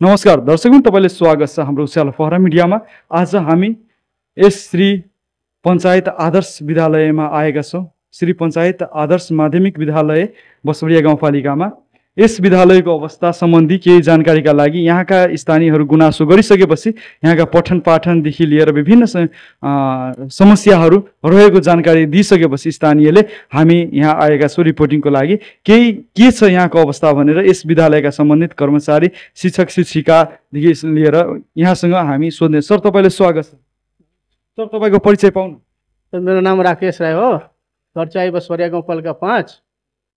नमस्कार दर्शकहरू, तपाईले स्वागत छ हाम्रो उज्यालो पहरा मिडियामा। आज हामी यस श्री पञ्चायत आदर्श विद्यालयमा आएका छौँ। श्री पञ्चायत आदर्श माध्यमिक विद्यालय बसवडिया गाउँपालिकामा यस विद्यालयको अवस्था सम्बन्धी केही जानकारीका लागि यहाँका स्थानीयहरू गुनासो गरिसकेपछि यहाँका पठन पाठनदेखि लिएर विभिन्न समस्याहरू रहेको जानकारी दिइसकेपछि स्थानीयले हामी यहाँ आएका छौँ रिपोर्टिङको लागि। केही के छ यहाँको अवस्था भनेर यस विद्यालयका सम्बन्धित कर्मचारी, शिक्षक शिक्षिकादेखि लिएर यहाँसँग हामी सोध्ने। सर, तपाईँले स्वागत छ। सर, तपाईँको परिचय पाउनु। मेरो नाम राकेश राय हो। घर चाहिँ बसवडिया गाउँपालिका 5।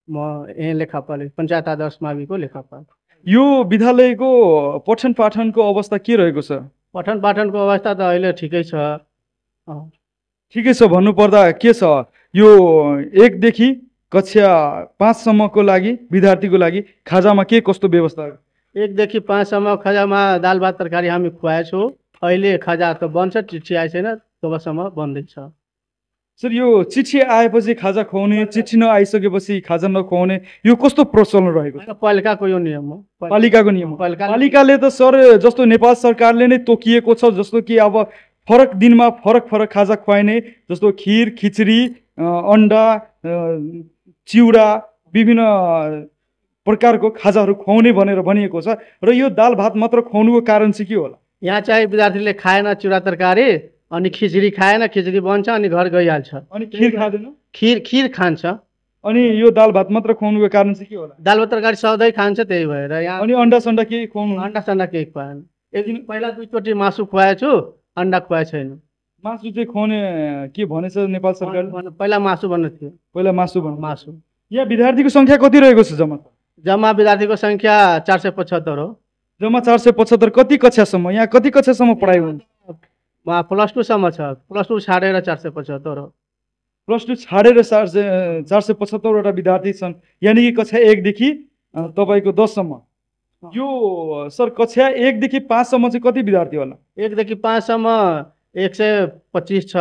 म यहीँ लेखापाल पञ्चायत आदर्श माविको लेखापाल। यो विद्यालयको पठन पाठनको अवस्था के रहेको छ? पठन पाठनको अवस्था त अहिले ठिकै छ। ठिकै छ भन्नुपर्दा के छ, यो 1 देखि कक्षा 5 सम्मको लागि विद्यार्थीको लागि खाजामा के कस्तो व्यवस्था? 1 देखि 5 सम्म खाजामा दाल भात तरकारी हामी खुवाएछौँ। अहिले खाजा त बन्छ, चिठी आए छैन, तबसम्म बन्दैछ। सर, यो चिठी आएपछि खाजा खुवाउने, चिठी नआइसकेपछि खाजा नखुवाउने, यो कस्तो प्रचलन रहेको छ? पालिकाको यो नियम हो। पालिकाको नियम हो। पालिकाले त सर जस्तो नेपाल सरकारले नै तोकिएको छ, जस्तो कि अब फरक दिनमा फरक फरक खाजा खुवाइने, जस्तो खिर, खिचडी, अन्डा, चिउरा, विभिन्न प्रकारको खाजाहरू खुवाउने भनेर भनिएको छ। र यो दाल भात मात्र खुवाउनुको कारण चाहिँ के होला? यहाँ चाहिँ विद्यार्थीले खाएन चिउरा तरकारी, अनि खिचडी खाएन, खिचडी बन्छ अनि घर गइहाल्छ। अनि खिर खाँदैन? खिर खान्छ। अनि यो दाल भात मात्र खुवाउनुको कारण चाहिँ के होला? दाल भात तरकारी सधैँ खान्छ, त्यही भएर। यहाँ अनि अन्डा सन्डा केही खुवाउनु? अन्डा सन्डा केही खुवाएन। एक दिन पहिला 2 चोटि मासु खुवाएछु, अन्डा खुवाए छैन। मासु चाहिँ खुवाउने के भनेछ नेपाल सरकारले? पहिला मासु भन्नु थियो। पहिला मासु भन्नु। मासु। यहाँ विद्यार्थीको सङ्ख्या कति रहेको छ जम्मा? जम्मा विद्यार्थीको सङ्ख्या 475 हो। जम्मा 475। कति कक्षासम्म? यहाँ कति कक्षासम्म पढाइ हुन्छ? +2 सम्म छ। +2 छाडेर 475 हो। +2 छाडेर 475 वटा विद्यार्थी छन्, यानि कि कक्षा 1 देखि तपाईँको 10 सम्म। यो सर कक्षा 1 देखि 5 सम्म चाहिँ कति विद्यार्थी होला? 1 देखि 5 सम्म 125 छ।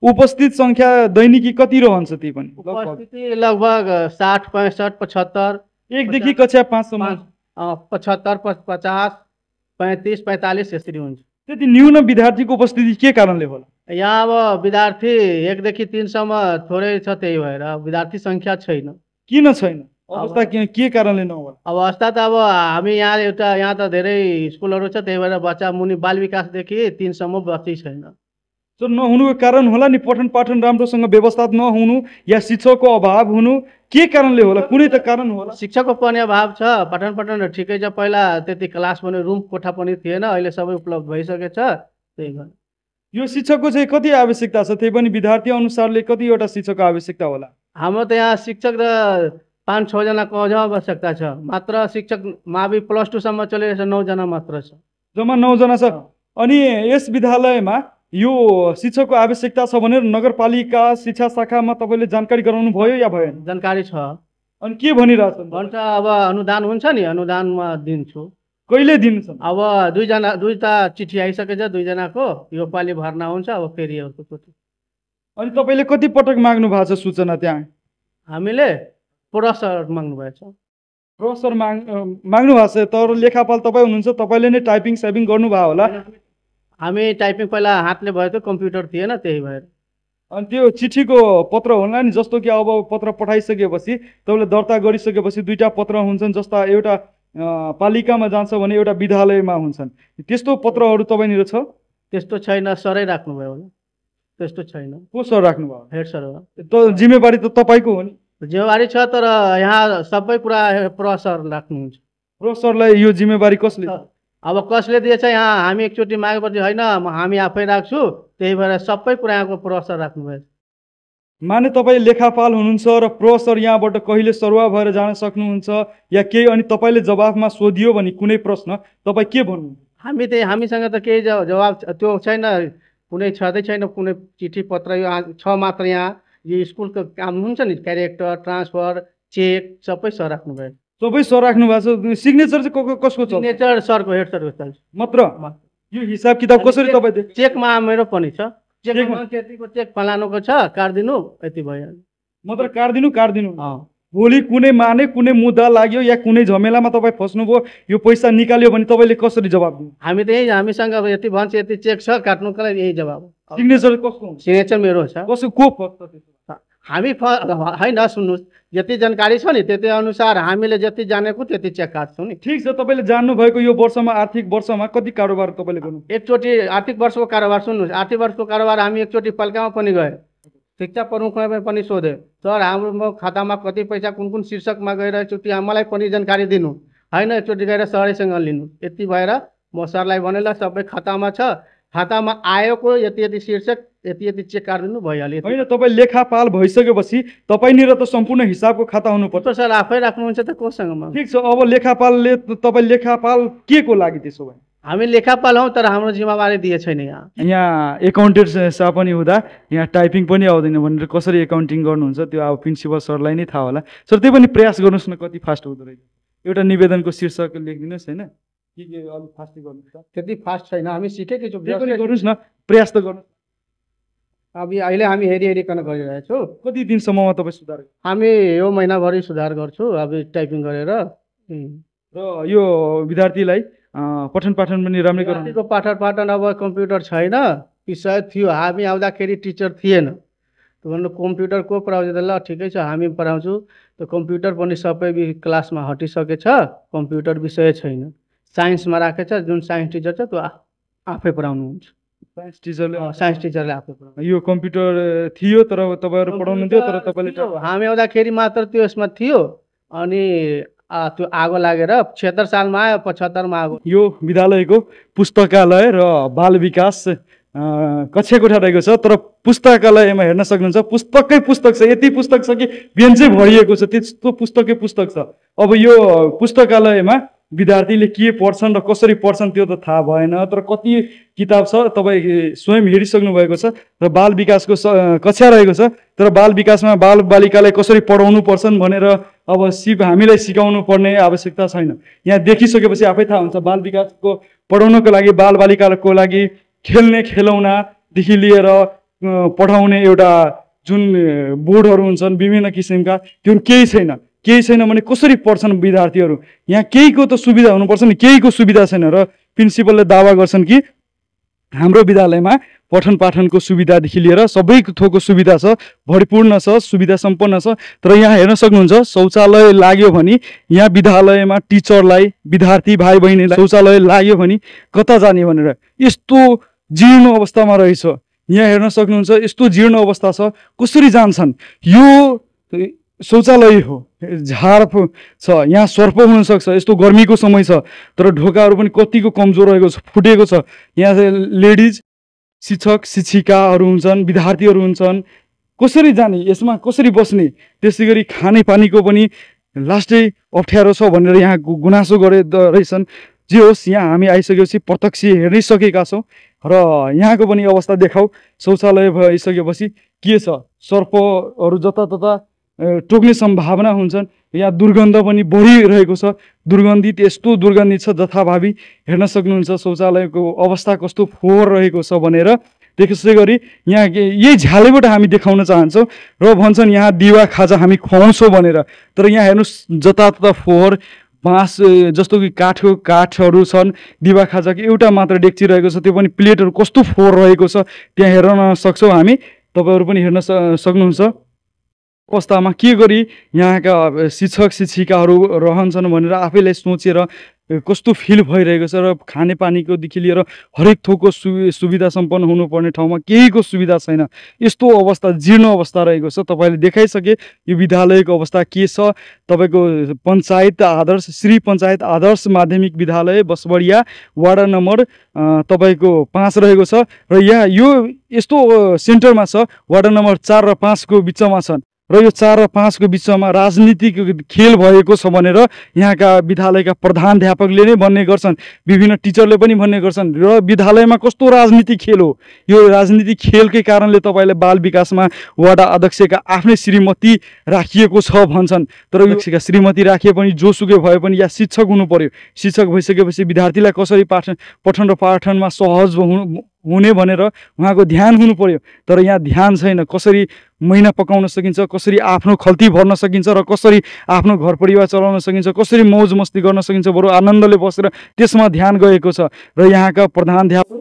उपस्थित सङ्ख्या दैनिकी कति रहन्छ? ती पनि उपस्थिति लगभग 60, 65, 75। 1 देखि कक्षा 5 सम्म 75, 50, 35, 45 यसरी हुन्छ। त्यति न्यून विद्यार्थीको उपस्थिति के कारणले होला? यहाँ अब विद्यार्थी 1 देखि 3 सम्म थोरै छ, त्यही भएर विद्यार्थी सङ्ख्या छैन। किन छैन? अवस्था के कारणले नहोला? अवस्था त अब हामी यहाँ त धेरै स्कुलहरू छ, त्यही भएर बच्चा मुनि बाल विकासदेखि 3 सम्म बच्चै छैन। सर, नहुनुको कारण होला नि पठन पाठन राम्रोसँग व्यवस्था नहुनु या शिक्षकको अभाव हुनु, के कारणले होला? कुनै त कारण होला। शिक्षकको पनि अभाव छ, पठन पाठन ठिकै छ। पहिला त्यति क्लास पनि रुम कोठा पनि थिएन, अहिले सबै उपलब्ध भइसकेछ, त्यही भएर। यो शिक्षकको चाहिँ कति आवश्यकता छ? त्यही पनि विद्यार्थी अनुसारले कतिवटा शिक्षकको आवश्यकता होला? हाम्रो त यहाँ शिक्षक त 5-6 जनाको अझ आवश्यकता छ। मात्र शिक्षक मावि +2 सम्म चलिरहेछ, 9 जना मात्र छ। जम्मा 9 जना छ। अनि यस विद्यालयमा यो शिक्षकको आवश्यकता छ भनेर नगरपालिका शिक्षा शाखामा तपाईँले जानकारी गराउनु भयो या भएन? जानकारी छ। अनि के भनिरहेछन्? भन्छ अब अनुदान हुन्छ नि, अनुदानमा दिन्छु। कहिले दिन्छन्? अब 2टा चिठी आइसकेछ, 2 जनाको यो पालि भर्ना हुन्छ, अब फेरि अर्को चोटि। अनि तपाईँले कति पटक माग्नु भएको छ सूचना? त्यहाँ हामीले प्रोफेसर माग्नु भएछ। प्रोफेसर माग्नु भएको छ, तर लेखापाल तपाईँ हुनुहुन्छ, तपाईँले नै टाइपिङ साइपिङ गर्नुभयो होला? हामी टाइपिङ पहिला हातले भयो, त्यो कम्प्युटर थिएन, त्यही भएर। अनि त्यो चिठीको पत्र होला नि, जस्तो कि अब पत्र पठाइसकेपछि तपाईँले दर्ता गरिसकेपछि 2टा पत्र हुन्छन्, जस्ता एउटा पालिकामा जान्छ भने एउटा विद्यालयमा हुन्छन्। त्यस्तो पत्रहरू तपाईँनिर छ? त्यस्तो छैन, सरै राख्नुभयो होला। त्यस्तो छैन। को सर राख्नुभयो? हेड सर हो। त जिम्मेवारी त तपाईँको हो नि? जिम्मेवारी छ, तर यहाँ सबै कुरा प्रोफेसर राख्नुहुन्छ। प्रोफेसरलाई यो जिम्मेवारी कसले? अब कसले दिएछ? यहाँ हामी एकचोटि मागेपछि होइन, हामी आफै राख्छु, त्यही भएर सबै कुरा यहाँको प्रोफेसर राख्नुभयो। माने तपाईँ लेखापाल हुनुहुन्छ र प्रोफेसर यहाँबाट कहिले सरुवा भएर जान सक्नुहुन्छ या केही, अनि तपाईँले जवाफमा सोधियो भने कुनै प्रश्न तपाईँ के भन्नु? हामीसँग त केही जवाब त्यो छैन, कुनै छँदै छैन, कुनै चिठी पत्र। यो छ मात्र। यहाँ यो स्कुलको काम हुन्छ नि, क्यारेक्टर, ट्रान्सफर, चेक सबै सर राख्नुभयो। सबै सर राख्नु भएको छ। सिग्नेचर चाहिँ कसको छ? सिग्नेचर सरको, हेड सरको चल्छ मात्र। यो हिसाब किताब कसरी तपाईँ? चेकमा मेरो पनि छ। चेकमा त्यतिको चेक फलानुको छ, काटिदिनु, यति भयो। मात्र काटिदिनु? भोलि कुनै माने कुनै मुद्दा लाग्यो या कुनै झमेलामा तपाईँ फस्नुभयो यो पैसा निकाल्यो भने तपाईँले कसरी जवाब दिनु हामी त यही हामीसँग अब यति भन्छ यति चेक छ काट्नुको लागि यही जवाब सिग्नेचर कसको हुन्छ सिग्नेचर मेरो छ कसो को फस्छ त्यसो हामी होइन सुन्नुहोस् जति जानकारी छ नि त्यति अनुसार हामीले जति जानेको त्यति चेक काट्छौँ नि ठिक छ तपाईँले जान्नुभएको यो वर्षमा आर्थिक वर्षमा कति कारोबार तपाईँले गर्नु एकचोटि आर्थिक वर्षको कारोबार सुन्नुहोस् आर्थिक वर्षको कारोबार हामी एकचोटि पालिकामा पनि गए शिक्षा प्रमुखलाई पनि सोधेँ सर हाम्रो खातामा कति पैसा कुन कुन शीर्षकमा गएर एकचोटि मलाई पनि जानकारी दिनु होइन एकचोटि गएर सरैसँग लिनु यति भएर म सरलाई भनेर सबै खातामा छ खातामा आएको यति यति शीर्षक यति यति चेक काटिदिनु भइहाल्यो होइन तपाईँ लेखापाल भइसकेपछि तपाईँनिर त सम्पूर्ण हिसाबको खाता हुनुपर्छ सर आफै राख्नुहुन्छ त कोसँग ठिक छ अब लेखापालले तपाईँ लेखापाल के को लागि त्यसो भए हामी लेखापाल हौँ तर हाम्रो जिम्मेवारी दिए छैन यहाँ एकाउन्टेन्ट सा पनि हुँदा यहाँ टाइपिङ पनि आउँदैन भनेर कसरी एकाउन्टिङ गर्नुहुन्छ त्यो अब प्रिन्सिपल सरलाई नै थाहा होला सर त्यो पनि प्रयास गर्नुहोस् न कति फास्ट हुँदो रहेछ एउटा निवेदनको शीर्षक लेखिदिनुहोस् होइन के अलिक फास्टै गर्नुहोस् त त्यति फास्ट छैन हामी सिकेकै छौँ गर्नुहोस् न प्रयास त गर्नुहोस् अब अहिले हामी हेरिकन गरिरहेछौँ कति दिनसम्ममा तपाईँ सुधार हामी यो महिनाभरि सुधार गर्छौँ अब टाइपिङ गरेर र यो विद्यार्थीलाई पठन पाठन पनि राम्रै गराउनु पाठन अब कम्प्युटर छैन विषय थियो हामी आउँदाखेरि टिचर थिएन भन्नु कम्प्युटर को पढाउँछ ल ठिकै छ हामी पढाउँछौँ त कम्प्युटर पनि सबै क्लासमा हटिसकेछ कम्प्युटर विषय छैन साइन्समा राखेछ जुन साइन्स टिचर छ त्यो आफै पढाउनुहुन्छ साइन्स टिचरले आफै पढाउनु यो कम्प्युटर थियो तर तपाईँहरू पढाउनु थियो तर तपाईँले हामी आउँदाखेरि मात्र त्यो यसमा थियो अनि त्यो आगो लागेर 76 सालमा आयो 75 मा आगो यो विद्यालयको पुस्तकालय र बाल विकास कक्षा कोठा रहेको छ तर पुस्तकालयमा हेर्न सक्नुहुन्छ पुस्तकै पुस्तक छ यति पुस्तक छ कि बेन्चै भरिएको छ त्यस्तो पुस्तकै पुस्तक छ अब यो पुस्तकालयमा विद्यार्थीले के पढ्छन् र कसरी पढ्छन् त्यो त थाहा भएन तर कति किताब छ तपाईँ स्वयं हेरिसक्नु भएको छ र बाल विकासको कक्षा रहेको छ तर बाल विकासमा बाल बालिकालाई कसरी पढाउनु पर्छन् भनेर अब हामीलाई सिकाउनु पर्ने आवश्यकता छैन यहाँ देखिसकेपछि आफै थाहा हुन्छ बाल विकासको पढाउनको लागि बाल बालिकाको लागि खेल्ने खेलौनादेखि लिएर पढाउने एउटा जुन बोर्डहरू हुन्छन् विभिन्न किसिमका त्यो केही छैन भने कसरी पढ्छन् विद्यार्थीहरू यहाँ केहीको त सुविधा हुनुपर्छ नि केहीको सुविधा छैन र प्रिन्सिपलले दावा गर्छन् कि हाम्रो विद्यालयमा पठन पाठनको सुविधादेखि लिएर सबै थोकको सुविधा छ भरिपूर्ण छ सुविधा सम्पन्न छ तर यहाँ हेर्न सक्नुहुन्छ शौचालय लाग्यो भने यहाँ विद्यालयमा टिचरलाई विद्यार्थी भाइ बहिनीलाई शौचालय लाग्यो भने कता जाने भनेर यस्तो जीर्ण अवस्थामा रहेछ यहाँ हेर्न सक्नुहुन्छ यस्तो जीर्ण अवस्था छ कसरी जान्छन् यो शौचालय हो झार छ यहाँ सर्प हुनसक्छ यस्तो गर्मीको समय छ तर ढोकाहरू पनि कतिको कमजोर रहेको छ फुटेको छ यहाँ लेडिज शिक्षक शिक्षिकाहरू हुन्छन् विद्यार्थीहरू हुन्छन् कसरी जाने यसमा कसरी बस्ने त्यसै गरी खानेपानीको पनि लास्टै अप्ठ्यारो छ भनेर यहाँ गुनासो गरे रहेछन् जे होस् यहाँ हामी आइसकेपछि प्रत्यक्ष हेर्नै सकेका छौँ र यहाँको पनि अवस्था देखाऊ शौचालय भइसकेपछि के छ सर्पहरू जतातता टोक्ने सम्भावना हुन्छन् यहाँ दुर्गन्ध पनि बढिरहेको छ दुर्गन्धित यस्तो दुर्गन्धित छ जथाभावी हेर्न सक्नुहुन्छ शौचालयको अवस्था कस्तो फोहोर रहेको छ भनेर त्यसै गरी यहाँ यही झ्यालैबाट हामी देखाउन चाहन्छौँ र भन्छन् यहाँ दिवा खाजा हामी खुवाउँछौँ भनेर तर यहाँ हेर्नुहोस् जतातता फोहोर बाँस जस्तो कि काठहरू छन् दिवा खाजाको एउटा मात्र डेक्ची रहेको छ त्यो पनि प्लेटहरू कस्तो फोहोर रहेको छ त्यहाँ हेर्न सक्छौँ हामी तपाईँहरू पनि हेर्न सक्नुहुन्छ अवस्थामा के गरी यहाँका शिक्षक शिक्षिकाहरू रहन्छन् भनेर आफैलाई सोचेर कस्तो फिल भइरहेको छ र खानेपानीकोदेखि लिएर हरेक थोकको सुविधा सम्पन्न हुनुपर्ने ठाउँमा केहीको सुविधा छैन यस्तो अवस्था जीर्ण अवस्था रहेको छ तपाईँले देखाइसके यो विद्यालयको अवस्था के छ तपाईँको पञ्चायत आदर्श श्री पञ्चायत आदर्श माध्यमिक विद्यालय बसबडिया वार्ड नम्बर तपाईँको 5 रहेको छ र यहाँ यो यस्तो सेन्टरमा छ वार्ड नम्बर 4 र 5 को बिचमा छन् र यो 4 र 5 को बिचमा राजनीतिक खेल भएको छ भनेर यहाँका विद्यालयका प्रधानाध्यापकले नै भन्ने गर्छन् विभिन्न टिचरले पनि भन्ने गर्छन् र विद्यालयमा कस्तो राजनीतिक खेल हो यो राजनीतिक खेलकै कारणले तपाईँले बाल विकासमा वडा अध्यक्षका आफ्नै श्रीमती राखिएको छ भन्छन् तर यो श्रीमती राखिए पनि जोसुकै भए पनि या शिक्षक हुनु पर्यो शिक्षक भइसकेपछि विद्यार्थीलाई कसरी पठन र पाठनमा सहज हुने भनेर उहाँको ध्यान हुनु पर्यो। तर यहाँ ध्यान छैन। कसरी महिना पकाउन सकिन्छ, कसरी आफ्नो खल्ती भर्न सकिन्छ र कसरी आफ्नो घर परिवार चलाउन सकिन्छ, कसरी मौज मस्ती गर्न सकिन्छ, बरु आनन्दले बसेर त्यसमा ध्यान गएको छ। र यहाँका प्रधानाध्यापक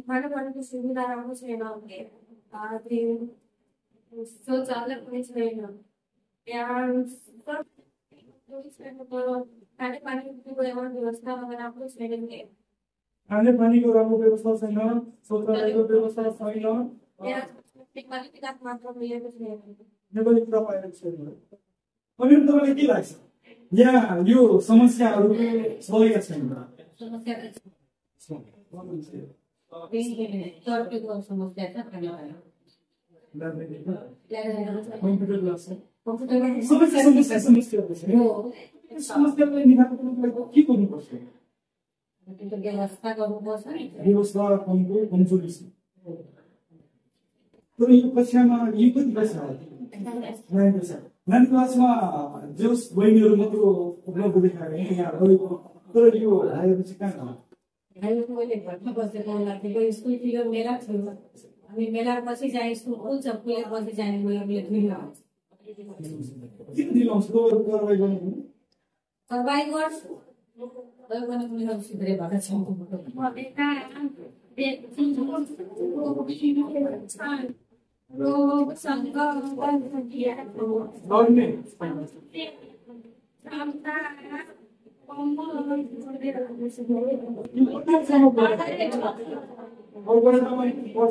खानापानीको सुविधा राम्रो छैन, शौचालय पनि छैन यहाँ। खानेपानीको एउटा व्यवस्था राम्रो छैन, खानेपानीको राम्रो व्यवस्था छैन, शौचालयको व्यवस्था छैन, नेपाली किताब मात्र मिलेको छैन, नेपाली किताब पाएको छैन। अनि तपाईँलाई के लाग्छ यहाँ यो समस्याहरू सकेका छैन? समस्या छ खानापानी समस्यालाई निराकरणको लागि के गर्नुपर्छ? व्यवस्था गर्नुपर्छ। व्यवस्था कमजोरी छ। तर यो कक्षामा यो कति पैसा नानी क्लासमा जोस बहिनीहरू मात्र उपलब्ध देखाएको यहाँ रहेको, तर यो आएपछि कहाँ मैले घरमा बसेको लाग्थेको स्कुल फिगर मेला थियो। हामी मेला पछि जाने स्कुल छ, पुले पछि जाने मैले कारवाही गर्छु। सुधारे भएको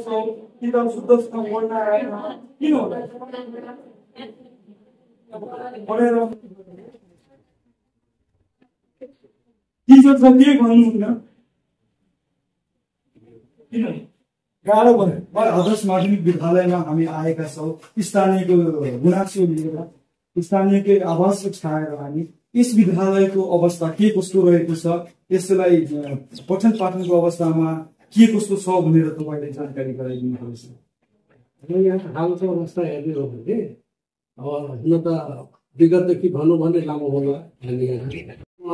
छ। किताब शुद्ध पढ्न आएन किन होला? पढेर टिचर छ के भन्नुहुन्न? किन गाह्रो भयो? आदर्श माध्यमिक विद्यालयमा हामी आएका छौँ, स्थानीयको गुनासो लिएर, स्थानीयकै आवाज उठाएर हामी यस विद्यालयको अवस्था के कस्तो रहेको छ, यसलाई पठन पाठनको अवस्थामा के कस्तो छ भनेर तपाईँले जानकारी गराइदिनुपर्छ। यहाँ हालको अवस्था हेर्ने हो भने हुन त विगतदेखि भनौँ भने लामो होला। हामी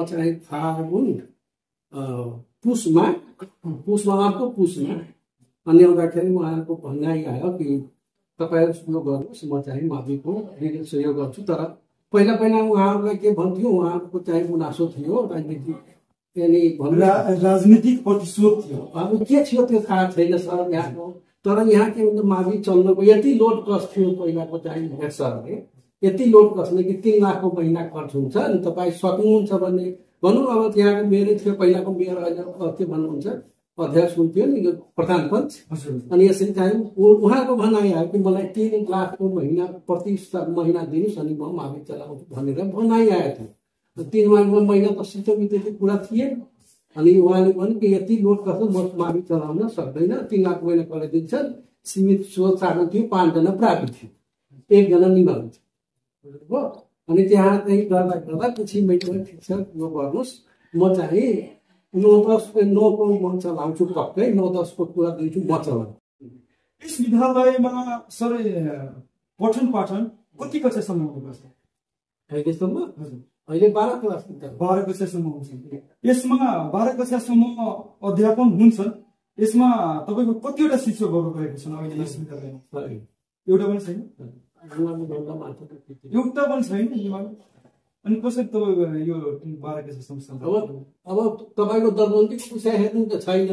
चाहिँ फागुन पुसमा अर्को पुसमा अनि आउँदाखेरि उहाँहरूको भनाइ आयो कि तपाईँहरू सहयोग गर्नुहोस्, म चाहिँ माविको सहयोग गर्छु। तर पहिला उहाँहरूलाई के भन्थ्यो, उहाँहरूको चाहिँ गुनासो थियो राजनीति राजनीतिक प्रतिशोध थियो। अब के थियो त्यो थाहा छैन सर यहाँको। तर यहाँ के हुन्छ, मावि चल्नको यति लोड कस्ट थियो पहिलाको चाहिँ हेड सरले, यति लोड कस्टले कि 3 लाखको महिना खर्च हुन्छ। अनि तपाईँ सक्नुहुन्छ भने भनौँ, अब त्यहाँको मेयरै थियो पहिलाको मेयर, अहिले के भन्नुहुन्छ अध्यक्ष हुन्थ्यो नि प्रधान पञ्च। अनि यसरी चाहिँ उहाँको भनाइ आयो कि मलाई 3 लाखको महिना प्रति महिना दिनुहोस् अनि म मावि चलाउँछु भनेर भनाइ आएको थियो। 3 महिना त सिटोमिटोको कुरा थिएन। अनि उहाँले भन्यो कि यति लोड कस्तो म मावि चलाउन सक्दैन, 3 लाख महिना कसले दिन्छन्। सीमित सोच साधन थियो, 5 जना प्रावित थियो, 1 जना निमावि थियो। अनि त्यहाँ चाहिँ गर्दा पछि मैले ठिक छ यो गर्नुहोस्, म चाहिँ 9-10को म चलाउँछु, पक्कै 9-10को कुरा दिन्छु म चलाउँछु। यस विद्यालयमा सर पठन पाठन कति कक्षासम्म हुनुपर्छ? अहिलेसम्म अहिले 12 क्लास 12 कक्षासम्म हुन्छ। यसमा 12 कक्षासम्म अध्यापन हुन्छन्। यसमा तपाईँको कतिवटा शिक्षकहरू रहेको छन् अहिले यस विद्यालयमा? एउटा पनि छैन। एउटा पनि छैन। अनि कसरी तपाईँको यो 12 कक्षासम्म? अब तपाईँको दरबन्दीको विषय हेर्नु त छैन,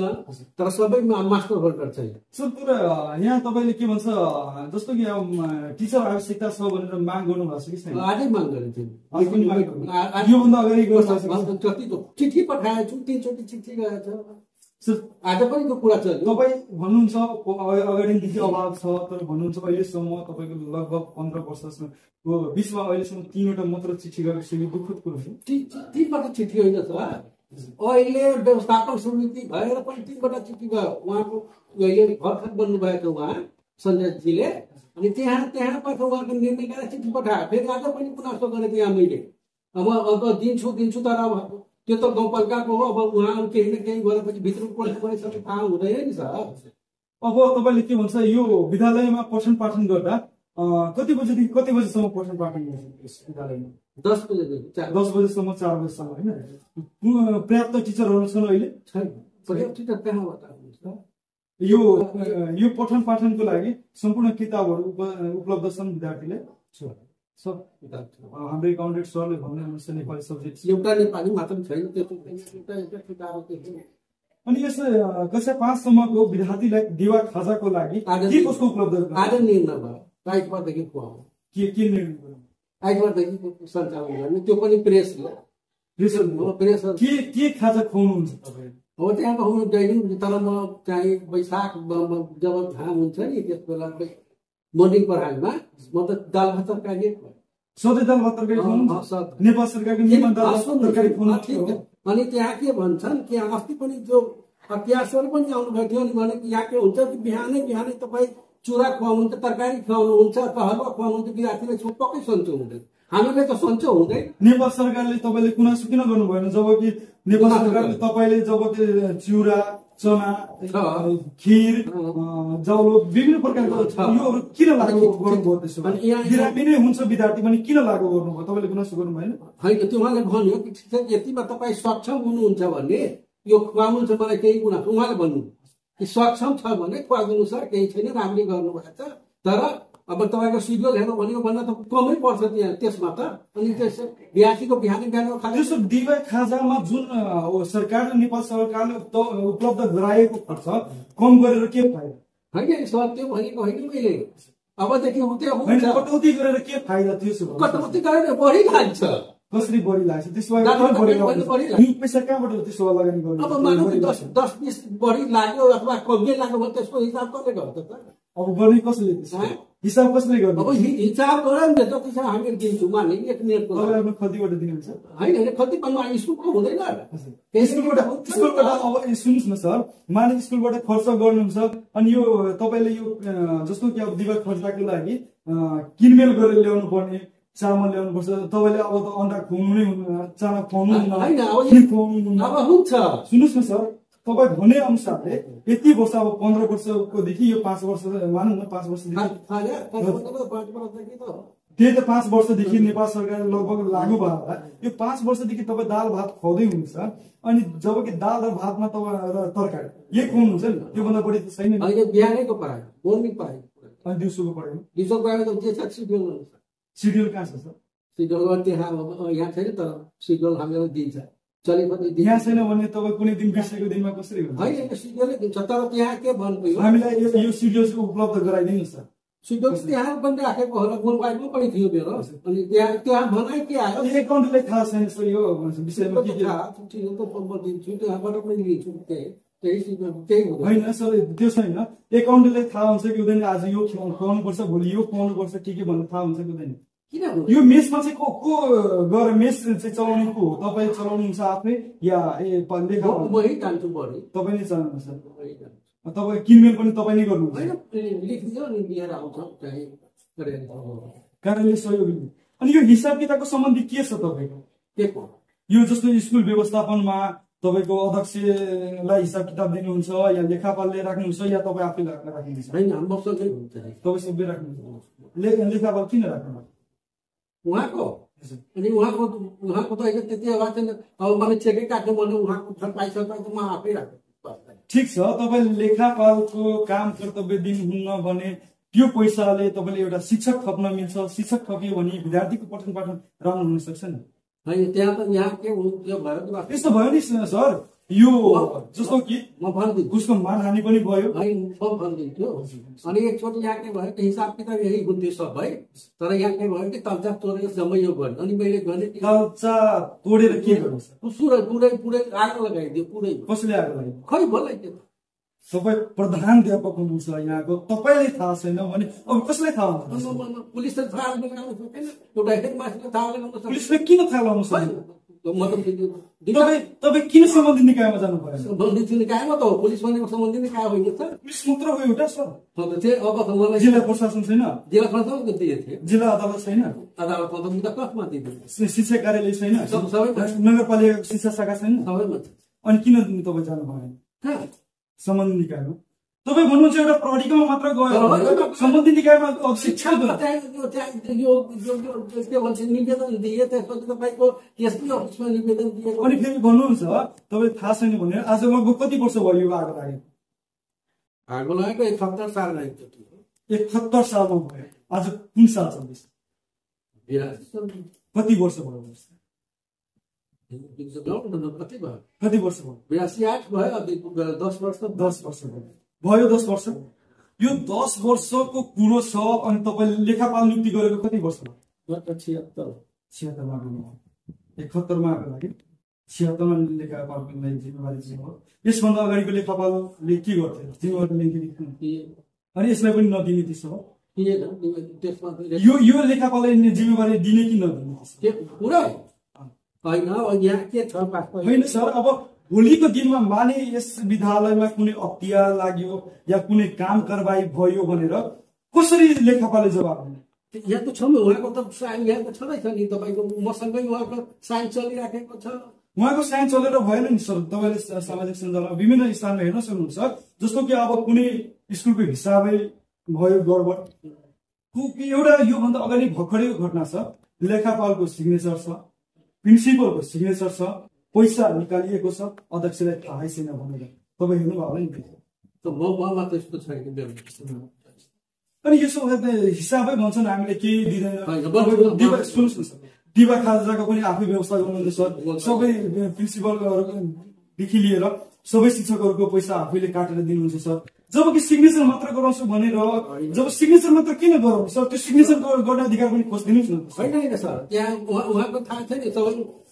तर सबै मास्टर वर्कर छैन। सर तर यहाँ तपाईँले के भन्छ, जस्तो कि टिचर आवश्यकता छ भनेर माग गर्नु भएको छ कि छैन? आजै माग गरेको थियो। योभन्दा अगाडि जति चिठी पठाएको छु, 3 चोटि चिठी गएको छ। आज पनि त्यो कुरा छ। तपाईँ भन्नुहुन्छ अगाडिदेखि अभाव छ, तर भन्नुहुन्छ अहिलेसम्म तपाईँको लगभग 15 वर्षको बिचमा अहिलेसम्म 3वटा मात्र चिठी गरेपछि दुःखद कुरो हो। 3वटा चिठी होइन सर, अहिले व्यवस्थापन समिति भएर पनि 3वटा चिठी भयो। उहाँको अहिले भर्खर बन्नुभएको उहाँ सञ्जयजीले, अनि त्यहाँ पछि उहाँको निर्णय गरेर चिठी पठायो। फेरि आज पनि गुनासो गरेको यहाँ मैले अब दिन्छु, तर अब त्यो त गाउँपालिकाको हो। अब उहाँहरू केही न केही गरेपछि भित्र पढ्ने सबै थाहा हुँदैन नि सर। अब तपाईँले के भन्छ, यो विद्यालयमा पठन पाठन गर्दा कति बजेदेखि कति बजेसम्म पठन पाठन गर्छ यस विद्यालयमा? 10 बजेदेखि 4 10 बजेसम्म 4 बजेसम्म होइन? पर्याप्त टिचरहरू छन् अहिले? छैन। पर्याप्त टिचर कहाँबाट हुन्छ? यो पठन पाठनको लागि सम्पूर्ण किताबहरू उपलब्ध छन् विद्यार्थीलाई? सब हाम्रो एकाउन्टेन्ट सरले भन्नुहुन्छ नेपाली सब्जेक्ट एउटा नेपाली मात्र छैन, एउटा किताब। अनि यस कक्षा 5 सम्मको विद्यार्थीलाई दिवा खाजाको लागि के कसको उपलब्ध आज निर्णय भयो आइतबारदेखि खुवाउनु। के निर्णय गर्नु? आइतबारदेखि सञ्चालन गर्ने, त्यो पनि प्रेसले। प्रेस के खाजा खुवाउनुहुन्छ तपाईँ? अब त्यहाँ खुवाउनु दैनिक, तर म चाहिँ वैशाख जब घाम हुन्छ नि त्यस बेला मर्निङ पढाइमा म त दाल भात तरकारी सधैँ दाल भात तरकारी खुवाउनुहुन्छ? नेपाल सरकारको नियममा दाल भात तरकारी खुवाउनु। अनि त्यहाँ के भन्छन् कि अस्ति पनि जो अत्यासर पनि आउनु भएको थियो नि भने यहाँ के हुन्छ कि बिहानै बिहानै तपाईँ चुरा खुवाउनुहुन्छ, तरकारी खुवाउनुहुन्छ, अथवा हलुवा खुवाउनुहुन्छ, विद्यार्थीलाई पक्कै सन्चो हुँदैन। हामीले त सन्चो हुँदैन। नेपाल सरकारले तपाईँले गुनासो किन गर्नु भएन? जबकि नेपाल सरकारले तपाईँले जबकि चिउरा, चना, खिर, जाउलो विभिन्न प्रकारको योहरू किन लागू गर्नुभयो? त्यसो बिरामी नै हुन्छ विद्यार्थी पनि किन लागू गर्नुभयो? तपाईँले गुनासो गर्नु भएन? होइन, त्यो उहाँले भन्यो कि यतिमा तपाईँ सक्षम हुनुहुन्छ भने यो खुवाउनु छ, मलाई केही गुनासो। उहाँले भन्नु कि सक्षम छ भने खुवाइदिनु सर, केही छैन, राम्ररी गर्नुभएको छ। तर अब तपाईँको सिड्युल हेर्नु भन्यो भन्दा त कमै पर्छ त्यहाँ त्यसमा त। अनि त्यस बिहासीको बिहानै त्यसो दिवा खाजामा जुन सरकारले नेपाल सरकारले उपलब्ध गराएको खर्च कम गरेर के फाइदा? होइन सर, त्यो भनेको होइन मैले। अबदेखि कटौती गरेर के फाइदा? त्यसो कटौती गरेर बढी लाग्छ। कसरी बढी लाग्छ? त्यसो पैसा कहाँबाट त्यसो लगानी गर्नु? अब मानव 10-20 बढी लाग्यो अथवा कमै लाग्यो भने त्यसको हिसाब कसले गर्छ त? अब गर्ने कसले? हिसाब कसले गर्नु? अब हिसाब गरेर नि त त्यसमा हामीले दिन्छौँ माने 1 मिनेटको तपाईँ खतीबाट दिनुहुन्छ? होइन, खती पनि स्कुलको हुँदैन। स्कुलबाट अब सुन्नुहोस् न सर, माने स्कुलबाट खर्च गर्नुहुन्छ अनि यो तपाईँले यो जस्तो कि अब दिवा खर्चको लागि किनमेल गरेर ल्याउनु पर्ने, चामल ल्याउनु पर्छ। तपाईँले अब त अन्डा खुवाउनु नै हुन्न, चाना खुवाउनु हुन्न, अब हुन्छ। सुन्नुहोस् न सर, तपाईँ भने अनुसारले यति वर्ष अब 15 वर्षकोदेखि यो 5 वर्ष मानौँ न, 5 वर्षदेखि त्यही त 5 वर्षदेखि नेपाल सरकार लगभग लागू भयो होला। यो 5 वर्षदेखि तपाईँ दाल भात खुवाउँदै हुनुहुन्छ अनि जबकि दाल र भातमा तपाईँ तरकारी यही खुवाउनुहुन्छ नि, त्योभन्दा बढी त छैन। बिहानैको पढाइ, मर्निङ पढाइ अनि दिउँसोको पढाइ? दिउँसोको पढाइ त के छ, सिड्युल कहाँ छ सर? सिड्युल त्यहाँ यहाँ छैन, तर सिड्युल हामीलाई दिन्छ। यहाँ छैन भने तपाईँ कुनै दिन बिर्सेको दिनमा कसरी हुन्छ? होइन, सिड्युलै दिन्छ, तर त्यहाँ के भन्नुभयो हामीलाई यो सिड्युल उपलब्ध गराइदिनुहोस् सर। सिड्युल त्यहाँ पनि राखेको होला, मोबाइलमा पनि थियो मेरो। अनि त्यहाँ भनाइ के आयो एकाउन्टलाई थाहा छैन सर यो विषयमा के दिन्छु, त्यहाँबाट पनि लिन्छु। त्यही होइन सर, त्यो छैन। एकाउन्टलाई थाहा हुन्छ कि हुँदैन, आज यो खुवाउनु पर्छ, भोलि यो खुवाउनु पर्छ के भन्नु थाहा हुन्छ कि हुँदैन? यो मेसमा चाहिँ को गएर मेस चाहिँ चलाउने को हो? तपाईँ चलाउनुहुन्छ आफै या मै जान्छु बढी? तपाईँ नै चलाउनुहुन्छ सर? तपाईँ किनमेल पनि तपाईँ नै गर्नुहुन्छ? कार्यालय सहयोग। अनि यो हिसाब किताबको सम्बन्धी के छ तपाईँको? यो जस्तो स्कुल व्यवस्थापनमा तपाईँको अध्यक्षलाई हिसाब किताब दिनुहुन्छ या लेखापालले राख्नुहुन्छ या तपाईँ आफै राख्नुहुन्छ? तपाईँ सबै राख्नुहुन्छ? लेखापाल किन राख्नुहुन्छ उहाँको? अनि उहाँको त अहिले त्यति आवाज छैन। अब मलाई चेकै काट्नु भने उहाँको पाइसक्दा त म आफै राख्छु। ठिक छ, तपाईँले लेखापालको काम कर्तव्य दिनुहुन्न भने त्यो पैसाले तपाईँले एउटा शिक्षक थप्न मिल्छ। शिक्षक थपियो भने विद्यार्थीको पठन पाठन राम्रो हुन सक्छ नि। होइन, त्यहाँ त यहाँ के भयो त्यस्तो भयो नि सर। यो जस्तो कि म भनिदिन्छु, उसको मानहानि पनि भयो। म भनिदिन्छु। अनि एकचोटि यहाँ के भयो कि हिसाब किताब यही हुन्थ्यो सब है, तर यहाँ के भयो कि तल्चा तोडेर जम्मै यो गर्यो। अनि मैले भने तल्चा तोडेर के गर्नु? पुरै आगो लगाइदियो। पुरै कसले आगो लगाइदियो? खै बोलाइ त्यो तपाईँ प्रधानाध्यापक हुनुहुन्छ यहाँको, तपाईँलाई थाहा छैन भने अब कसलाई थाहा हुन्छ? पुलिसले थाहा लगाउनु सक्दैन, एउटा हेडमास्टरले थाहा लगाउनु सक्दैन। पुलिसले किन थाहा लगाउनु सक्दैन? तपाईँ किन सम्बन्धित निकायमा जानु पर्यो? सम्बन्धित निकायमा त हो, पुलिस भनेको सम्बन्धित निकाय होइन त। पुलिस मात्र हो एउटा सर? अब मलाई जिल्ला प्रशासन छैन? जिल्ला प्रशासन दिएको थियो। जिल्ला अदालत छैन? अदालतमा त कसमा दिएको? शिक्षा कार्यालय छैन? सबै नगरपालिका शिक्षा शाखा छैन? सबैमा छ। अनि किन तपाईँ जानु भएन सम्बन्धित निकायमा? तपाईँ भन्नुहुन्छ एउटा प्रहरीकोमा मात्र गयो सम्बन्धित निकायमा अब शिक्षा के भन्छ निवेदन दिए त्यसपछि तपाईँको त्यसकै अफिसमा निवेदन दिएको अनि फेरि भन्नुहुन्छ तपाईँ थाहा छैन भने आज लगभग कति वर्ष भयो यो आगो लाग्यो? आगो लागेको 71 साल एकचोटि 71 सालमा भयो। आज कुन साल चल्दैछ? कति वर्ष भयो? कति भयो? कति वर्ष भयो? 82 भयो। 10 वर्ष 10 वर्ष भयो। 10 वर्ष। यो 10 वर्षको कुरो छ। अनि तपाईँले लेखापाल नियुक्ति गरेको कति वर्ष भयो? 76 मा गर्नु 71 मा आएको लागि 76 मा लेखापालको लागि जिम्मेवारी चाहिँ हो। यसभन्दा अगाडिको लेखापालले के गर्थे? जिम्मेवारी लिन्थे अनि यसलाई पनि नदिने त्यसो हो? यो लेखापालले जिम्मेवारी दिने कि नदिने पुरै होइन। यहाँ के छ होइन सर, अब भोलिको दिनमा माने यस विद्यालयमा कुनै अख्तियार लाग्यो या कुनै काम कारबाही भयो भनेर कसरी लेखापालले जवाब दिने? यहाँ त छ नि, उहाँको त साइन यहाँ त छँदैछ नि। तपाईँको मसँगै उहाँको साइन चलिराखेको छ। उहाँको साइन चलेर भएन नि सर। तपाईँले सामाजिक सञ्जालमा विभिन्न स्थानमा हेर्न सक्नुहुन्छ। जस्तो कि अब कुनै स्कुलको हिसाबै भयो गडबड, एउटा योभन्दा अगाडि भर्खरैको घटना छ। लेखापालको सिग्नेचर छ, प्रिन्सिपलको सिग्नेचर छ, पैसा निकालिएको छ, अध्यक्षलाई थाहै छैन भनेर तपाईँ हेर्नुभयो होला नि। ममा त्यस्तो छैन। अनि यसो हिसाबै भन्छन् हामीले केही दिँदैन। सुन्नुहोस् न सर, दिवा खाजाको पनि आफै व्यवस्था गर्नुहुन्छ सर। सबै प्रिन्सिपलदेखि लिएर सबै शिक्षकहरूको पैसा आफैले काटेर दिनुहुन्छ सर। जबकि सिग्नेचर मात्र गराउँछु भनेर, जब सिग्नेचर मात्र किन गराउनु सर? त्यो सिग्नेचर गर्ने अधिकार पनि खोजिदिनुहोस् न। होइन सर, त्यहाँ उहाँको थाहा छ नि।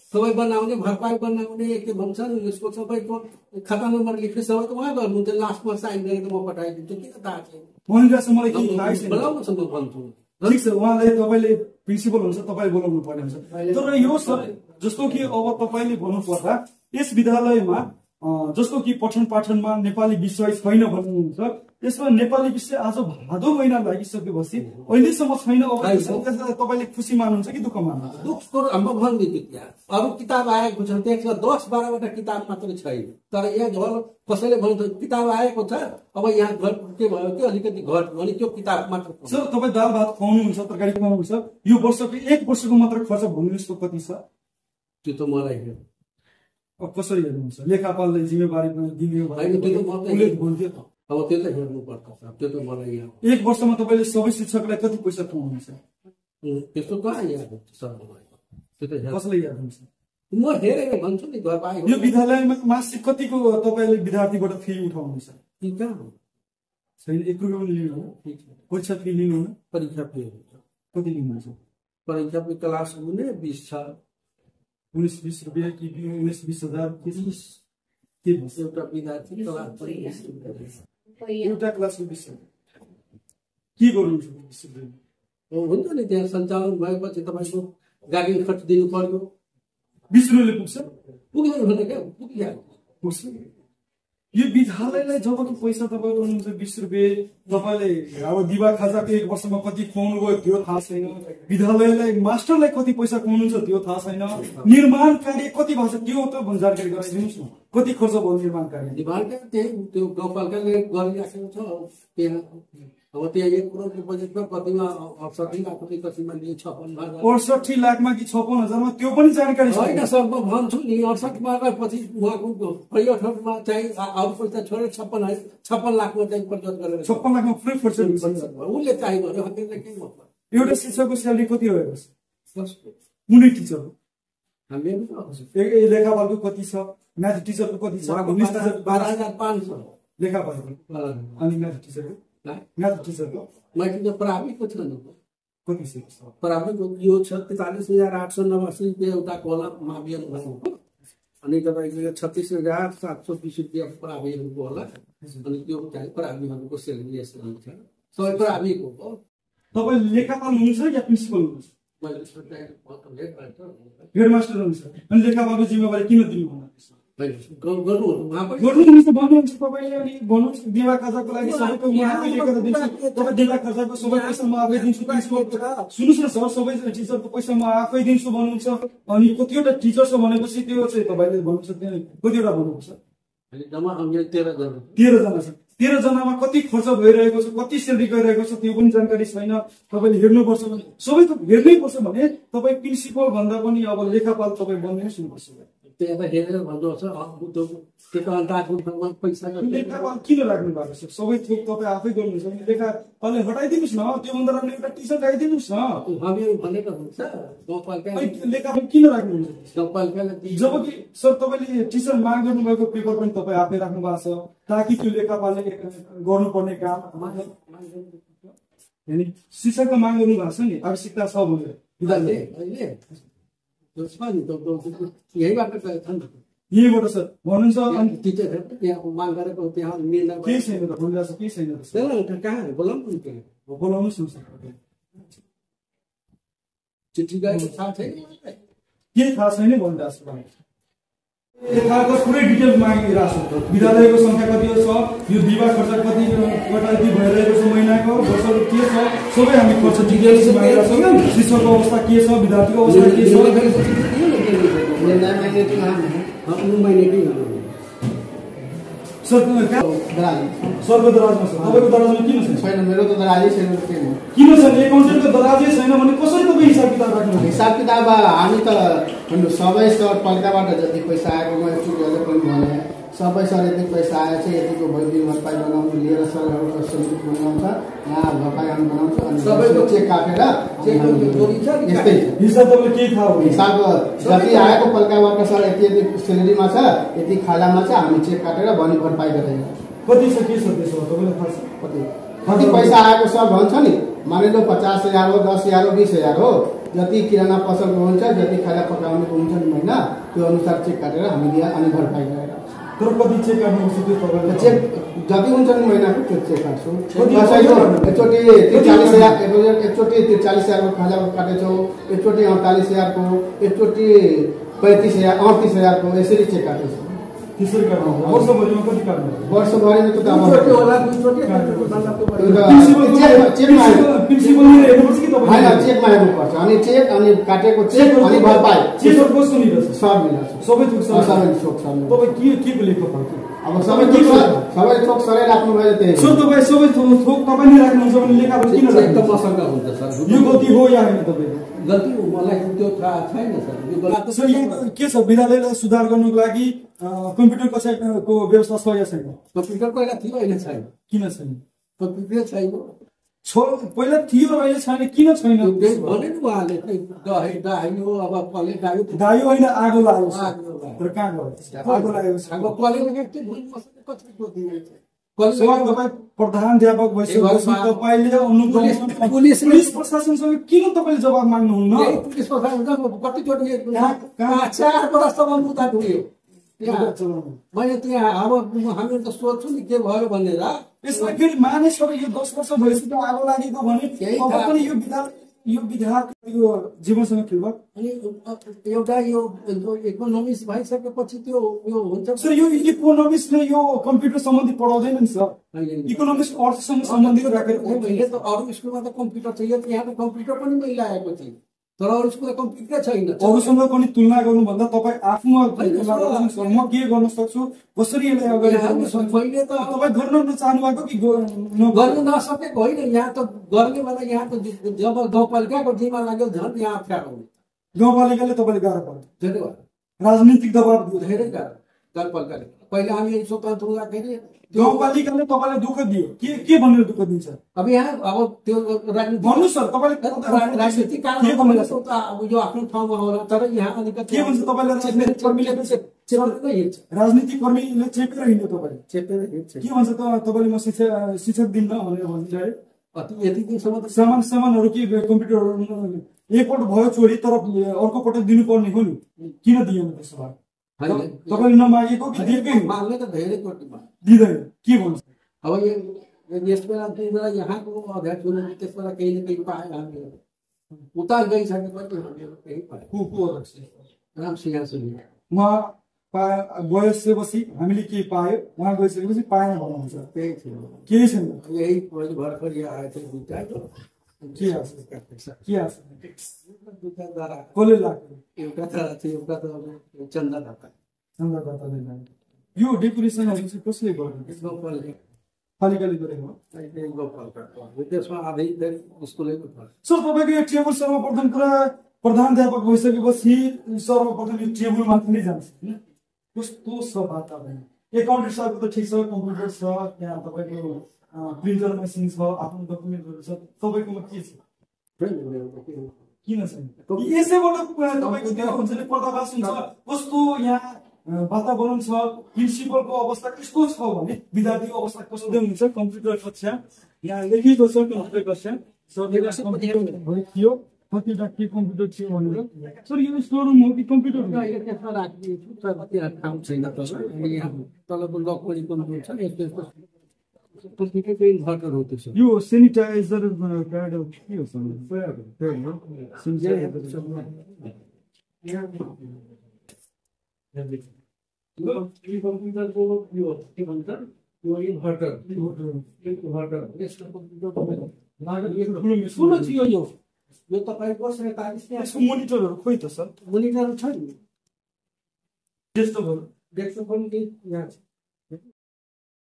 सबै बनाउने, भरपाई बनाउने, के भन्छन् यसको सबैको खाता नम्बर लेख्ने सबै त उहाँ गर्नुहुन्छ। लास्टमा साइन गरेर म पठाइदिन्छु। किन थाहा छैन? मलाई केही थाहै छैन। बोलाउनु छ म भन्छु। ठिक छ, उहाँलाई तपाईँले प्रिन्सिपल हुन्छ, तपाईँ बोलाउनु पर्ने हुन्छ। तर यो सर, जस्तो कि अब तपाईँले भन्नुपर्दा यस विद्यालयमा जस्तो कि पठन पाठनमा नेपाली विषय छैन भन्नुहुन्छ। यसमा नेपाली विषय आज भादो महिना लागिसकेपछि अहिलेसम्म छैन। अब तपाईँले खुसी मान्नुहुन्छ कि दुःख मान्नुहुन्छ? दुःखको म भनिदिन्छु। त्यहाँ अरू किताब आएको छ, त्यसमा 10-12वटा किताब मात्रै छैन। तर यहाँ घर कसैले भन्छ किताब आएको छ, अब यहाँ घर के भयो कि अलिकति घर भने त्यो किताब मात्र। सर, तपाईँ दाल भात खुवाउनुहुन्छ, तरकारी खुवाउनुहुन्छ, यो वर्षको 1 वर्षको मात्र खर्च भन्नुहोस् त कति छ? त्यो त मलाई अब कसरी हेर्नुहुन्छ? लेखापालले जिम्मेवारी दिने भन्थ्यो त। अब त्यो त हेर्नु पर्छ। त्यो त मलाई यहाँ 1 वर्षमा तपाईँले सबै शिक्षकलाई कति पैसा खुवाउनुहुन्छ? त्यस्तो कहाँ याद हुन्छ सर? त्यो त कसलाई याद हुन्छ? म हेरेर भन्छु नि। घर पाए यो विद्यालयमा मासिक कतिको तपाईँले विद्यार्थीबाट फी उठाउनुहुन्छ? छैन, 1 रुपियाँ पनि लिनुहुन्न। परीक्षा फी लिनुहुन्न? परीक्षा फी कति लिनुहुन्छ? परीक्षा फी क्लास हुने 20 छ। 19-20 रुपियाँ कि 19-20,000? एउटा विद्यार्थी क्लास 20 रुपियाँ। एउटा क्लासको 20 के गर्नुहुन्छ? 20 रुपियाँ हुन्छ नि। त्यहाँ सञ्चालन भएपछि तपाईँको गाडी खर्च दिनु पर्यो। 20 रुपियाँले पुग्छ? पुग्दैन भने क्या पुग्छ। यो विद्यालयलाई जबकि पैसा तपाईँ गर्नुहुन्छ 20 रुपियाँ, तपाईँले अब दिवा खाजाको 1 वर्षमा कति खुवाउनु भयो त्यो थाहा छैन। विद्यालयलाई मास्टरलाई कति पैसा खुवाउनुहुन्छ त्यो थाहा छैन। निर्माण कार्य कति भएको छ त्यो त जानकारी गराइदिनुहोस् न। कति खर्च भयो निर्माण कार्य? निर्माण कार्य त्यही त्यो गाउँपालिकाले गरिराखेको छ। त्यहाँ अब त्यहाँ 1 करोडको बजेटमा कतिमा 68 लाख रुपियाँ कतिमा लिए 68 लाखमा कि 56,000मा त्यो पनि जानकारी छैन सर। म भन्छु नि 68मा गएपछि उहाँको पर्यटनमा चाहिँ अरू पैसा छोडेर 56 लाखमा चाहिँ प्रयोग गरेर 56 लाखमा पुरै खर्च उसले चाहियो भने त्यसले के मतलब? एउटा शिक्षकको स्यालेरी कति हो? कुनै टिचरको? लेखापालको कति छ? म्याथ टिचरको कति छ? 12,500 लेखापालको। अनि म्याथ टिचरको? म्याथ टिचरको मैले प्राविको छ नि। कति छ? प्राविको यो 43,889 रुपियाँ एउटा कोला मावियन भएको। अनि तपाईँको 36,720 रुपियाँ प्राविहरूको होला। अनि त्यो चाहिँ प्राविहरूको सेलेरी यस्तो हुन्छ। सबै प्राविको हो। तपाईँ लेखापाल हुनुहुन्छ या प्रिन्सिपल हुनुहुन्छ? हेडमास्टर हुनुहुन्छ। अनि लेखापालको जिम्मेवारी किन दिनु भन्नुहुन्छ? गर्नुहुन्छ भन्नुहुन्छ तपाईँले। अनि भन्नुहोस् दिवा खाजाको लागि सबैको म आफै लेखेर दिन्छु। तपाईँ दिवा खाजाको सबै पैसा म आफै दिन्छु। सुन्नुहोस् न सर, सबै टिचरको पैसा म आफै दिन्छु भन्नुहुन्छ। अनि कतिवटा टिचर छ भनेपछि त्यो चाहिँ तपाईँले भन्नुहुन्छ कतिवटा भन्नुपर्छ? 13 जना। 13 जना छ। 13 जनामा कति खर्च भइरहेको छ, कति स्यालेरी गइरहेको छ त्यो पनि जानकारी छैन। तपाईले हेर्नुपर्छ भने सबै थोक हेर्नै पर्छ भने तपाई प्रिन्सिपल भन्दा पनि अब लेखापाल तपाई बन्नै सुन्नुपर्छ। त्यहाँ त हेरेर भन्नुपर्छ त्यो अन्दाजमा पैसा लेखापाल किन राख्नु भएको छ? सबै थोक तपाईँ आफै गर्नुहुन्छ भने लेखापालले हटाइदिनुहोस् न, त्योभन्दा राम्रो एउटा टिचर राखिदिनुहोस् न। हामी भनेको हुन्छ गाउँपालिका लेखापाल किन राख्नुहुन्छ? गाउँपालिकाले जबकि सर तपाईँले टिचर माग गर्नुभएको पेपर पनि तपाईँ आफै राख्नु भएको छ, ताकि त्यो लेखापालले गर्नुपर्ने काम शिक्षकले माग गर्नु भएको छ नि, आवश्यकता छ भनेर विद्यालय अहिले छ नि यहीबाट छ नि यहीबाट सर भन्नुहुन्छ। अनि टिचरहरू त्यहाँ माग गरेको त्यहाँ निर्णय केही छैन त भनिरहेको छ, केही छैन त कहाँ बोलाउनु नि त्यहाँ बोलाउनुहोस् न सर। चिठी गएको थाहा छैन केही थाहा छैन भनिरहेको छ। लेखाको पुरै डिटेल मागिरहेको छ। विद्यालयको संख्या कति छ, यो दिवा खर्च कति भइरहेको छ महिनाको, वर्षको के छ, सबै हामी खर्च डिटेल मागिरहेको छौँ। शिक्षकको अवस्था के छ, विद्यार्थीको अवस्था के छ। सरको दराजमा छ, तपाईँको दराजमा किन छैन? मेरो त दराजै छैन। किन छैन? एकाउन्टेन्टको दराजै छैन भने कसरी तपाईँ हिसाब किताब राख्नु? हिसाब किताब हामी त सबै सर पालिकाबाट जति पैसा आएको म एकचोटि अझै पनि भने सबै सर यति पैसा आयो चाहिँ यतिको दिन भरपाई बनाउनु लिएर सरहरूको समिति बनाउँछ, यहाँ भरपाई हामी बनाउँछ अनि सबैको चेक काटेर यस्तै हिसाब तपाईँले केही थाहा हो? हिसाब जति आएको पालिकाबाट सर यति यति सेलेरीमा छ, यति खाजामा छ, हामी चेक काटेर भनी भरपाई गरेर कति छ के छ त्यसो तपाईँलाई थाहा छ? कति पैसा आएको सर भन्छ नि, मानिलो 50,000 हो, 10,000 हो, 20,000 हो, जति किराना पसलको हुन्छ, जति खाजा पकाउनेको हुन्छ नि महिना त्यो अनुसार चेक काटेर हामीले अनि भरपाई गरेर। तर कति चेक काट्नुपर्छ त्यो तपाईँले? चेक जति हुन्छ नि महिनाको त्यो चेक काट्छौँ। एकचोटि 43,000को खाजा काटेछौँ, एकचोटि 48,000को, एकचोटि 35,000 38,000को यसरी चेक काटेछौँ। त्यसरी काट्नु वर्षभरिमा कति काट्नु? वर्षभरिमा त प्रिन्सिपलले हेर्नुपर्छ कि तपाईँ? होइन, चेकमा हेर्नुपर्छ अनि चेक अनि काटेको चेक अनि भरपाई चेक कसको निकाल्छ? सब मिलाउँछ, सबै थोक सर सबै थोक सर। तपाईँ के को लेखापाल? अब सबै थोक सरै राख्नु भयो त्यही सर तपाईँ सबै थोक तपाईँ नै राख्नुहुन्छ भने लेखापाल किन राख्नु? एकदम मसँग हुन्छ सर। यो गल्ती हो या होइन तपाईँको? गल्ती मलाई त्यो थाहा छैन सर। सर यो के छ, विद्यालयलाई सुधार गर्नुको लागि कम्प्युटर कक्षाको व्यवस्था छ या छैन? कम्प्युटर पहिला थियो अहिले छैन। किन छैन? कम्प्युटर छैन पहिला थियो र अहिले छैन, किन छैन? भने नि उहाँले डायो अब कले डायो दायो होइन, आगो लाग्यो तर कहाँ गयो? आगो लाग्यो। तपाईँ प्रधानाध्यापक भइसकेपछि तपाईँले पुलिस प्रशासनसँग किन तपाईँले जवाब माग्नुहुन्न? पुलिस प्रशासन कतिचोटि 4 वर्षसम्म मुद्दा धुयो मैले त्यहाँ। अब हामी त सोध्छु नि के भयो भनेर। यसमा फेरि मानिसहरू यो 10 वर्ष भइसक्यो आगो लागेको भने अब पनि यो विद्यार्थीको जीवनसँग खेलबाड। अनि एउटा यो इकोनोमिक्स भइसकेपछि त्यो यो हुन्छ सर। यो इकोनोमिक्सले यो कम्प्युटर सम्बन्धी पढाउँदैन नि सर। इकोनोमिक्स अर्थसँग सम्बन्धित राखेर मैले त अरू स्कुलमा त कम्प्युटर छ, यहाँ त कम्प्युटर पनि मैले लगाएको थिएँ तर अरू स्कुलमा कम्प्युटर छैन। अरूसँग पनि तुलना गर्नुभन्दा तपाईँ आफूमा तुलना गर्नुहोस्, म के गर्न सक्छु, कसरी यसलाई अगाडि मैले त तपाईँ गर्न नचाहनु भएको कि गर्नु नसकेको होइन। यहाँ त गर्ने बेला यहाँ त जब गाउँपालिकाको जिम्मा लाग्यो झन् यहाँ अप्ठ्यारो हुने। गाउँपालिकाले तपाईँले गाह्रो पर्यो, धेरै राजनीतिक दबाब दियो धेरै गाह्रो गाउँपालिकाले। पहिला हामी स्वतन्त्र हुँदाखेरि गाउँपालिकाले तपाईँलाई दुःख दियो, के भनेर दुःख दिन्छ? अब यहाँ अब त्यो भन्नुहोस् सर, तपाईँले राजनीतिक कारण यो आफ्नो ठाउँमा होला तर यहाँ अलिकति के भन्छ तपाईँले? राजनीतिक कर्मीले चेपेर हिँड्यो, तपाईँले चेपेर हिँड्छ के भन्छ त? तपाईँले म शिक्षक दिन्न भनेर भनिरहे। यति दिनसम्म त सामानहरू के कम्प्युटरहरू एकपल्ट भयो चोरी तर अर्को पटक दिनुपर्ने हो नि, किन दिएन त्यसो भए? तपाईँले नमागेको कि दिएकै? माग्ने त धेरै कोटीमा दिँदैन, के भन्छ? अब यस बेला यहाँको अध्यक्ष हुनु त्यस बेला केही न केही पायो हामीले। उता गइसकेपछि हामीहरू केही पायो। रामसिंह सुनि उहाँ गएपछि हामीले के पायो, उहाँ गइसकेपछि पाएन भन्नुहुन्छ? केही छैन, केही छैन। यही भर्खर आएको के आछ? दुईटा कसले लाग्यो? एउटा त एउटा त चन्दादाता यो डेकोरेसनहरू चाहिँ कसले गर्यो? पालिकाले गरेको हो। त्यसमा आधै स्कुलैको फरक। सर तपाईँको यो टेबल सर्वप्रथम कुरा प्रधानाध्यापक भइसकेपछि सर्वप्रथम यो टेबल मात्र नै जान्छ होइन? कस्तो छ वातावरण? एकाउन्ट सरको त ठिक छ, कम्प्युटर छ, त्यहाँ तपाईँको प्रिन्टर मेसिन छ, आफ्नो डकुमेन्टहरू छ, तपाईँकोमा के छ? किन छैन? यसैबाट तपाईँको त्यो हुन्छ नि पर्दाफास हुन्छ। कस्तो यहाँ वातावरण छ, प्रिन्सिपलको अवस्था कस्तो छ भने विद्यार्थीको अवस्था कस्तो हुन्छ? कम्प्युटर कक्षा यहाँ लेखिएको छ, कम्प्युटर कक्षा कम्प्युटर थियो, कतिवटा के कम्प्युटर थियो भनेर। सर यो स्टोर रुम हो कि कम्प्युटर हो? त्यसमा राखिएको छ, कति ठाउँ छैन तलको लकरी कम्प्युटर छ, यस्तो कम्प्युटरको इन्भर्टर हो त्यसो। यो सेनिटाइजर प्याड के हो सर? कम्प्युटरको यो के भन्छ यो इन्भर्टर यसको कम्प्युटर ठुलो थियो यो तपाईँको 47 यसको मोनिटरहरू खोइ त सर? मोनिटर छ नि, डेस्कटपहरू डेस्कटप पनि यहाँ छ।